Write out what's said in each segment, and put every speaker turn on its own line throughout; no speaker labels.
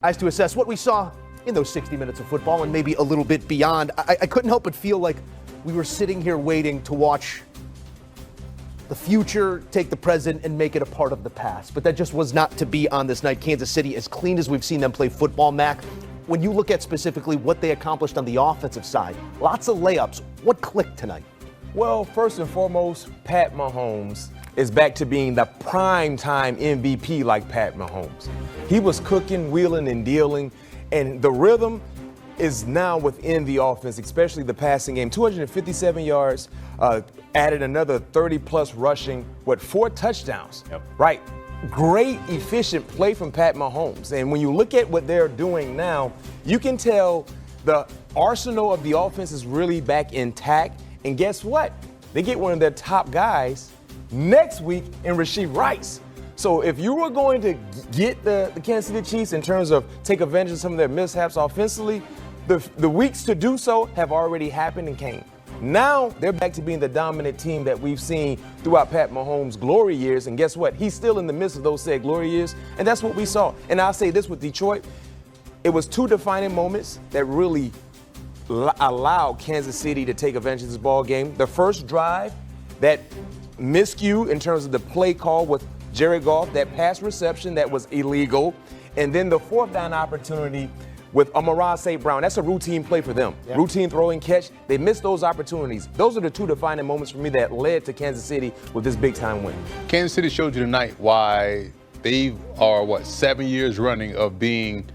As to assess what we saw in those 60 minutes of football and maybe a little bit beyond, I couldn't help but feel like we were sitting here waiting to watch the future take the present and make it a part of the past. But that just was not to be on this night. Kansas City, as clean as we've seen them play football, Mac, when you look at specifically what they accomplished on the offensive side, lots of layups. What clicked tonight?
Well, first and foremost, Pat Mahomes is back to being the primetime MVP like Pat Mahomes. He was cooking, wheeling, and dealing, and the rhythm is now within the offense, especially the passing game. 257 yards, added another 30-plus rushing, 4 touchdowns.
Yep.
Right. Great, efficient play from Pat Mahomes. And when you look at what they're doing now, you can tell the arsenal of the offense is really back intact. And guess what? They get one of their top guys next week in Rashee Rice. So if you were going to get the Kansas City Chiefs in terms of take advantage of some of their mishaps offensively, the weeks to do so have already happened and came. Now they're back to being the dominant team that we've seen throughout Pat Mahomes' glory years. And guess what? He's still in the midst of those said glory years. And that's what we saw. And I'll say this with Detroit. It was 2 defining moments that really allowed Kansas City to take advantage of this ball game. The first drive, that miscue in terms of the play call with Jared Goff, that pass reception that was illegal. And then the 4th down opportunity with Amon-Ra St. Brown. That's a routine play for them. Yeah. Routine throw and catch. They missed those opportunities. Those are the 2 defining moments for me that led to Kansas City with this big-time win.
Kansas City showed you tonight why they are, 7 years running of being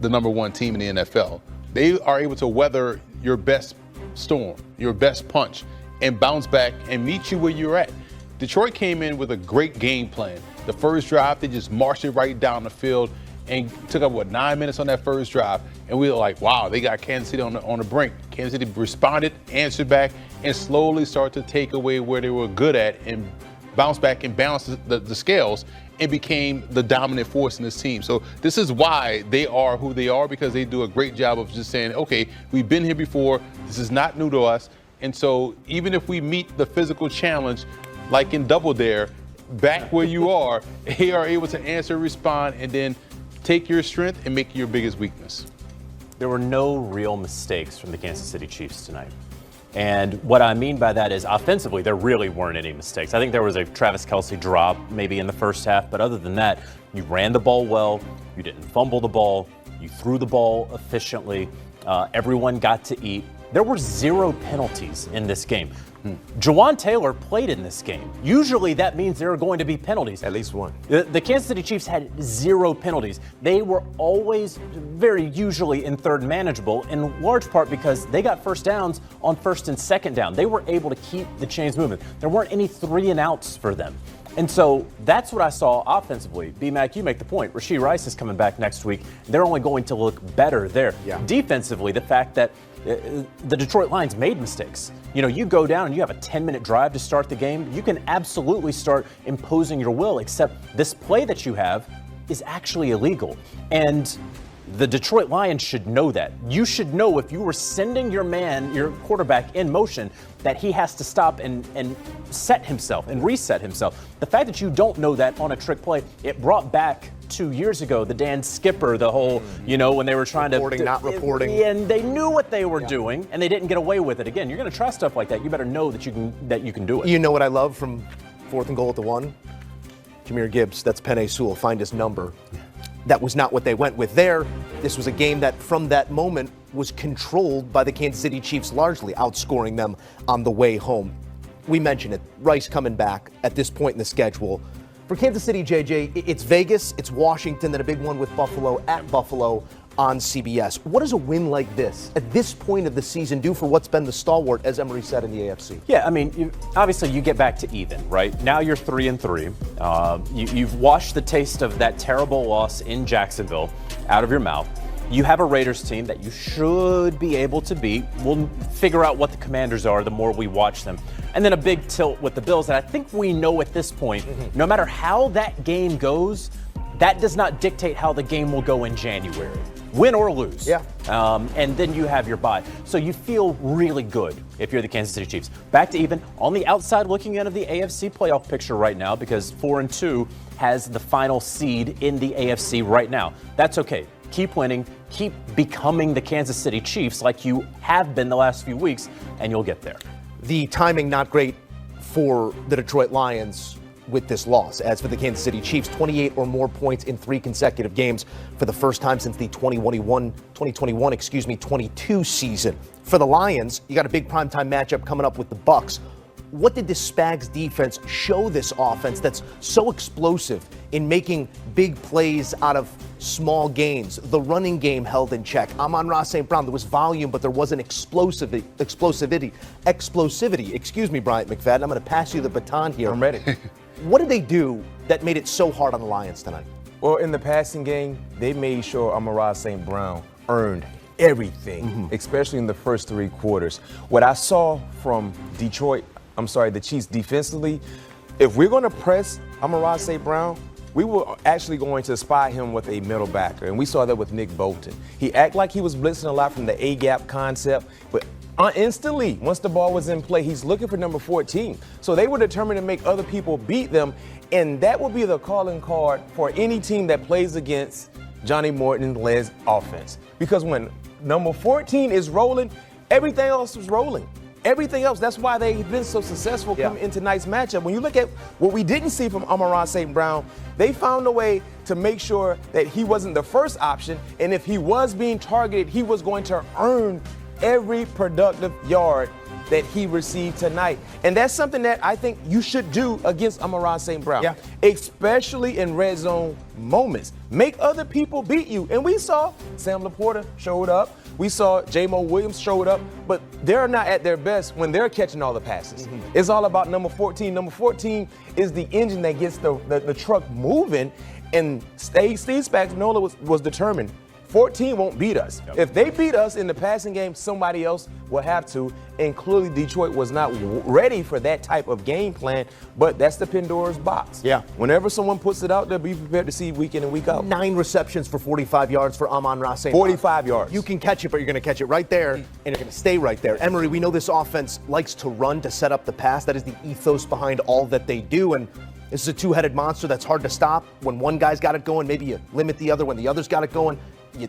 the number 1 team in the NFL. They are able to weather your best storm, your best punch, and bounce back and meet you where you're at. Detroit came in with a great game plan. The first drive, they just marched it right down the field and took up, 9 minutes on that first drive. And we were like, wow, they got Kansas City on the brink. Kansas City responded, answered back, and slowly started to take away where they were good at and bounce back and balance the scales and became the dominant force in this team. So this is why they are who they are, because they do a great job of just saying, okay, we've been here before. This is not new to us. And so even if we meet the physical challenge, like in Double Dare, back where you are, they are able to answer, respond, and then take your strength and make it your biggest weakness.
There were no real mistakes from the Kansas City Chiefs tonight. And what I mean by that is offensively, there really weren't any mistakes. I think there was a Travis Kelce drop maybe in the first half, but other than that, you ran the ball well, you didn't fumble the ball, you threw the ball efficiently, everyone got to eat. There were 0 penalties in this game. Jawan Taylor played in this game. Usually that means there are going to be penalties.
At least one.
The Kansas City Chiefs had 0 penalties. They were always very usually in third and manageable, in large part because they got first downs on first and second down. They were able to keep the chains moving. There weren't any 3 and outs for them. And so that's what I saw offensively. B-Mac, you make the point. Rashee Rice is coming back next week. They're only going to look better there.
Yeah.
Defensively, the fact that the Detroit Lions made mistakes. You go down and you have a 10-minute drive to start the game. You can absolutely start imposing your will, except this play that you have is actually illegal. And the Detroit Lions should know that. You should know if you were sending your quarterback in motion, that he has to stop and set himself and reset himself. The fact that you don't know that on a trick play, it brought back 2 years ago, the Dan Skipper, the whole, when they were trying
reporting, not reporting.
And they knew what they were doing, and they didn't get away with it. Again, you're going to try stuff like that. You better know that you can do it.
You know what I love from 4th and goal at the 1? Jahmyr Gibbs, that's Penei Sewell, find his number. That was not what they went with there. This was a game that, from that moment, was controlled by the Kansas City Chiefs, largely outscoring them on the way home. We mentioned it, Rice coming back at this point in the schedule. For Kansas City, JJ, it's Vegas, it's Washington, then a big one with Buffalo at Buffalo on CBS. What does a win like this, at this point of the season, do for what's been the stalwart, as Emery said, in the AFC?
Yeah, I mean, obviously you get back to even, right? Now you're 3-3. You've washed the taste of that terrible loss in Jacksonville out of your mouth. You have a Raiders team that you should be able to beat. We'll figure out what the Commanders are the more we watch them. And then a big tilt with the Bills. And I think we know at this point, no matter how that game goes, that does not dictate how the game will go in January. Win or lose.
Yeah.
And then you have your bye. So you feel really good if you're the Kansas City Chiefs. Back to even on the outside looking into the AFC playoff picture right now, because 4-2 has the final seed in the AFC right now. That's okay. keep winning, keep becoming the Kansas City Chiefs like you have been the last few weeks, and you'll get there.
The timing not great for the Detroit Lions with this loss. As for the Kansas City Chiefs, 28 or more points in 3 consecutive games for the first time since the 2021-22 season. For the Lions, you got a big primetime matchup coming up with the Bucs. What did the Spags defense show this offense that's so explosive in making big plays out of small gains? The running game held in check. Amon-Ra St. Brown, there was volume, but there wasn't explosivity. Excuse me, Bryant McFadden. I'm going to pass you the baton here.
I'm ready.
What did they do that made it so hard on the Lions tonight?
Well, in the passing game, they made sure Amon-Ra St. Brown earned everything, especially in the first 3 quarters. What I saw from the Chiefs defensively, if we're going to press Amon-Ra St. Brown, we were actually going to spy him with a middle backer, and we saw that with Nick Bolton. He acted like he was blitzing a lot from the A-gap concept, but instantly, once the ball was in play, he's looking for number 14. So they were determined to make other people beat them, and that will be the calling card for any team that plays against Johnny Morton-led offense. Because when number 14 is rolling, everything else is rolling. Everything else, that's why they've been so successful coming into tonight's matchup. When you look at what we didn't see from Amon-Ra St. Brown, they found a way to make sure that he wasn't the first option, and if he was being targeted, he was going to earn every productive yard that he received tonight. And that's something that I think you should do against Amon-Ra St. Brown, especially in red zone moments. Make other people beat you. And we saw Sam Laporta showed up. We saw J-Mo Williams showed up, but they're not at their best when they're catching all the passes. It's all about number 14. Number 14 is the engine that gets the truck moving, and Steve Spagnuolo was determined. 14 won't beat us. If they beat us in the passing game, somebody else will have to. And clearly Detroit was not ready for that type of game plan, but that's the Pandora's box. Whenever someone puts it out there, be prepared to see week in and week out.
9 receptions for 45 yards for Amon-Ra St.
45 yards.
You can catch it, but you're going to catch it right there, and you're going to stay right there. Emery, we know this offense likes to run to set up the pass. That is the ethos behind all that they do, and this is a two-headed monster that's hard to stop. When one guy's got it going, maybe you limit the other. When the other's got it going,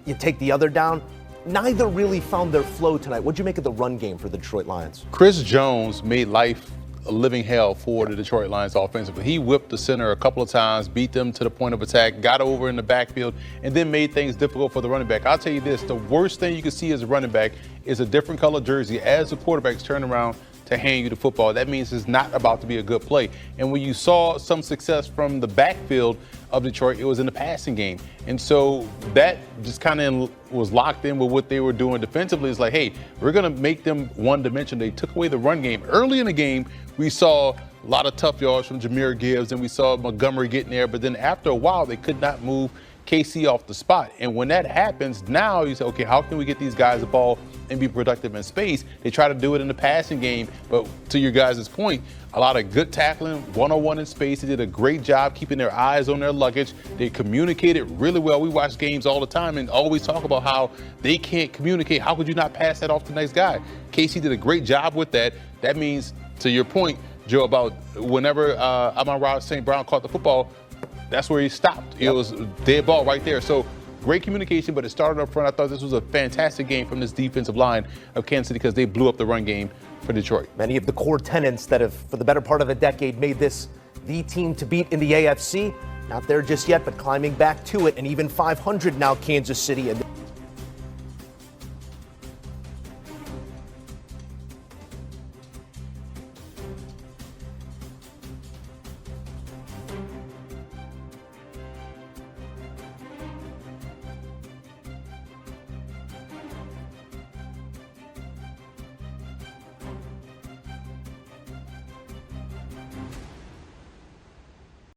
you take the other down. Neither really found their flow tonight. What'd you make of the run game for the Detroit Lions?
Chris Jones made life a living hell for the Detroit Lions offensively. He whipped the center a couple of times, beat them to the point of attack, got over in the backfield, and then made things difficult for the running back. I'll tell you this, the worst thing you can see as a running back is a different color jersey as the quarterback's turn around to hand you the football. That means it's not about to be a good play. And when you saw some success from the backfield of Detroit, it was in the passing game. And so that just kind of was locked in with what they were doing defensively. It's like, hey, we're going to make them one dimension. They took away the run game. Early in the game, we saw a lot of tough yards from Jahmyr Gibbs, and we saw Montgomery getting there. But then after a while, they could not move KC off the spot. And when that happens, now you say, okay, how can we get these guys the ball and be productive in space? They try to do it in the passing game, but to your guys' point, a lot of good tackling, one-on-one in space. They did a great job keeping their eyes on their luggage. They communicated really well. We watch games all the time and always talk about how they can't communicate. How could you not pass that off to the next guy? KC did a great job with that. That means, to your point, Joe, about whenever Amon-Ra St. Brown caught the football, that's where he stopped. It was dead ball right there. So great communication, but it started up front. I thought this was a fantastic game from this defensive line of Kansas City because they blew up the run game for Detroit.
Many of the core tenants that have, for the better part of a decade, made this the team to beat in the AFC. Not there just yet, but climbing back to it. And even 500 now, Kansas City. And